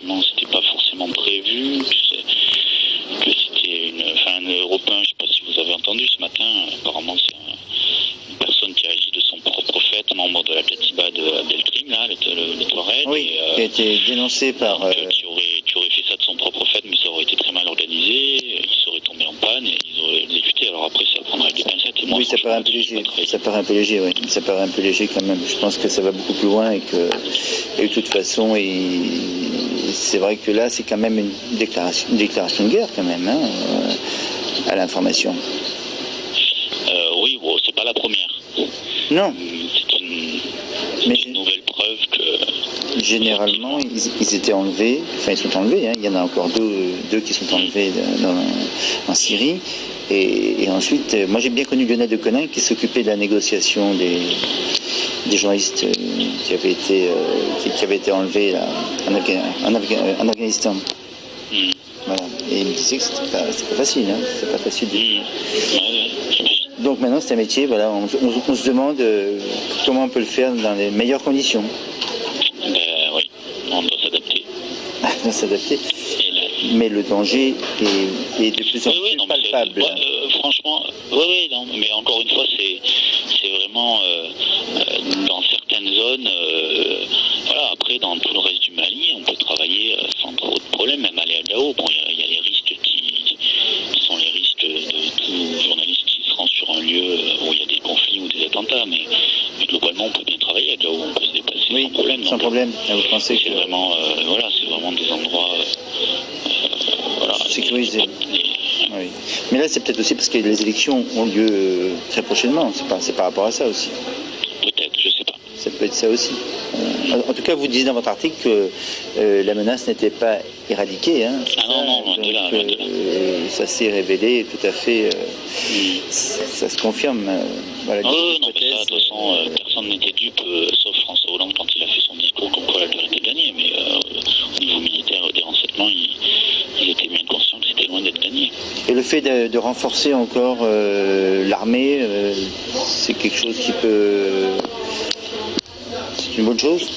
qu'effectivement c'était pas forcément prévu, que c'était un Européen, je ne sais pas si vous avez entendu ce matin, apparemment c'est une personne qui agit de son propre fait, membre de la Katiba d'El-Krim, là, le Touareg. Oui, qui a été dénoncé par... Qui aurait fait ça de son propre fait, mais ça aurait été très mal organisé, il serait tombé en panne et ils auraient exécuté. Alors après, ça prendrait avec des pincettes. Et moi, oui, ça paraît un peu léger. Ça paraît un peu léger, oui. Ça paraît un peu léger quand même. Je pense que ça va beaucoup plus loin et de toute façon, c'est vrai que là, c'est quand même une déclaration de guerre quand même, hein, à l'information. Oui, bon, c'est pas la première. Non. C'est une nouvelle preuve que... Généralement, ils étaient enlevés, enfin ils sont enlevés, hein. Il y en a encore deux qui sont enlevés en Syrie. Et ensuite, moi j'ai bien connu Lionel Deconinck qui s'occupait de la négociation des journalistes qui avaient été enlevés là, en Afghanistan. Voilà. Et il me disait que c'était pas facile, hein. C'est pas facile du tout. Donc maintenant c'est un métier, voilà, on se demande comment on peut le faire dans les meilleures conditions. Oui, on doit s'adapter. On doit s'adapter. Mais le danger est de plus en plus palpable. Franchement, oui, non, mais encore une fois, c'est vraiment dans certaines zones. Voilà, après, dans tout le reste du Mali, on peut travailler sans trop de problème, même aller à Gao. Bon, il y a les risques qui sont les risques de tout journaliste qui se rend sur un lieu où il y a des conflits ou des attentats, mais globalement, on peut bien travailler à Gao, on peut se déplacer sans problème. Sans problème. Vous pensez c'est vraiment, c'est vraiment des endroits sécurisés. Oui. Mais là, c'est peut-être aussi parce que les élections ont lieu très prochainement. C'est par rapport à ça aussi. Peut-être, je sais pas. Ça peut être ça aussi. En tout cas, vous disiez dans votre article que la menace n'était pas éradiquée. Hein, non, loin de là. Ça s'est révélé tout à fait. Ça se confirme. Voilà, non, mais ça, de toute façon, personne n'était dupe, sauf François Hollande quand il a fait son discours comme quoi la guerre était gagnée. Mais au niveau militaire, des renseignements, ils étaient bien conscients que c'était loin d'être gagné. Et le fait de renforcer encore l'armée, c'est quelque chose qui peut... C'est une bonne chose?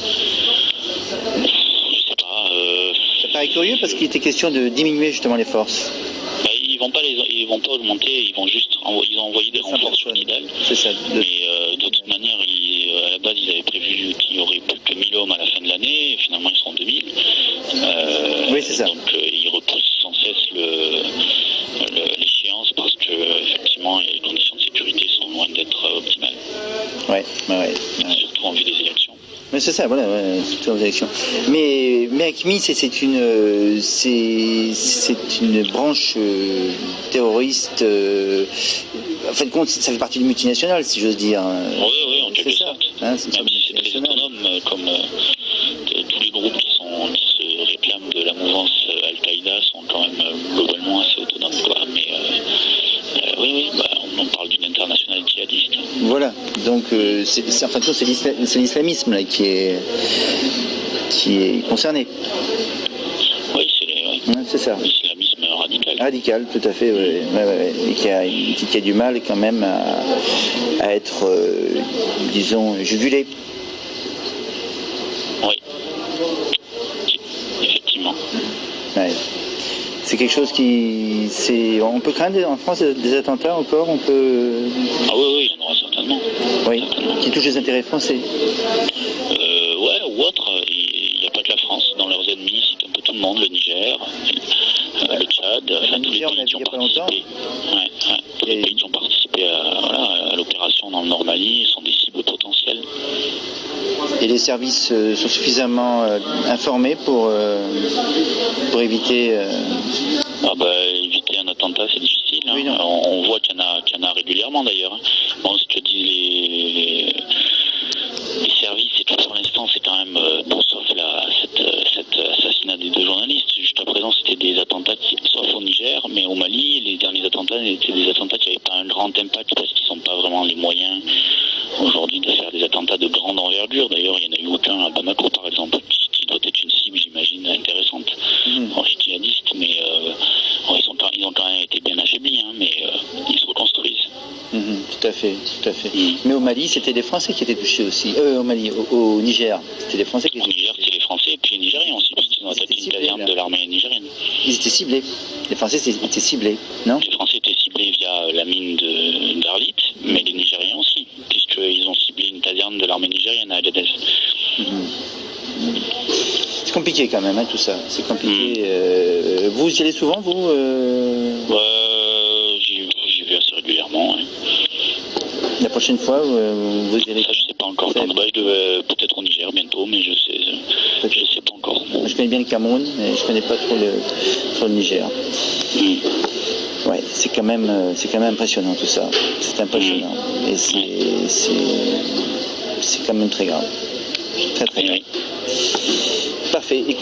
Je sais pas. Ça paraît curieux parce qu'il était question de diminuer justement les forces. Ils vont pas augmenter, ils ont envoyé des renforts sur Kidal. C'est ça. Mais de toute manière, à la base, ils avaient prévu qu'il y aurait plus que 1000 hommes à la fin de l'année, et finalement ils seront 2000. Oui, c'est ça. Donc ils repoussent sans cesse l'échéance parce que effectivement les conditions de sécurité sont loin d'être optimales. Ouais. Surtout en vue des élections. Mais c'est ça, voilà, surtout aux élections. Mais AQMI, c'est une branche terroriste. En fin de compte, ça fait partie du multinational, si j'ose dire. Oui, en quelque sorte. Même si c'est très autonome, comme tous les groupes qui se réclament de la mouvance Al-Qaïda sont quand même globalement assez autonomes, quoi. Mais on parle d'une internationale djihadiste. Voilà, donc en fin de compte, c'est l'islamisme là, qui est concerné. Oui, c'est ça. L'islamisme radical. Radical, tout à fait, oui. Et qui a du mal quand même à être, disons, jugulé. Oui, effectivement. Ouais. C'est quelque chose on peut craindre en France des attentats encore, on peut... Ah oui, il y en aura certainement. Oui, qui touchent les intérêts français. Ou autres. Il n'y a pas que la France. Dans leurs ennemis, c'est un peu tout le monde, le Niger, le Tchad, tous les pays qui ont participé. Tous les pays qui ont participé à l'opération dans le Nord Mali sont des cibles potentielles. Et les services sont suffisamment informés pour éviter... Éviter un attentat, c'est difficile. Hein. Oui, on voit qu'il y en a régulièrement d'ailleurs. Hein. Bon, ce que disent les services, et tout pour l'instant, c'est quand même, sauf cet assassinat des 2 journalistes. Jusqu'à présent, c'était des attentats, sauf au Niger, mais au Mali, les derniers attentats étaient des attentats qui n'avaient pas un grand impact parce qu'ils n'ont pas vraiment les moyens aujourd'hui de faire des attentats de grande envergure. D'ailleurs, il n'y en a eu aucun à Bamako, par exemple, qui doit être une cible, j'imagine, intéressante. Les djihadistes, mais ils ont quand même été bien affaiblis, hein, mais ils se reconstruisent. Tout à fait. Mais au Mali, c'était les Français qui étaient touchés aussi. Au Niger, c'était les Français qui étaient touchés. Au Niger, c'était les Français et puis les Nigériens aussi, parce qu'ils ont attaqué ciblés. la viande Là. de l'armée nigérienne. Ils étaient ciblés. Les Français étaient ciblés, non? Les Français étaient ciblés via la mine d'Arlit, mais les Nigériens aussi, puisqu'ils ont ciblé une caserne de l'armée nigérienne à Agadez. C'est compliqué quand même, hein, tout ça. C'est compliqué. Vous y allez souvent, vous J'y vais assez régulièrement. Ouais. La prochaine fois, vous y allez? Ça, je sais pas encore. Quand je devais peut-être au Niger bientôt, mais je sais pas encore. Je connais bien le Cameroun, mais je connais pas trop le Niger. Ouais, c'est quand même impressionnant tout ça. C'est impressionnant. Et c'est quand même très grave. Très très grave. Parfait. Écoute,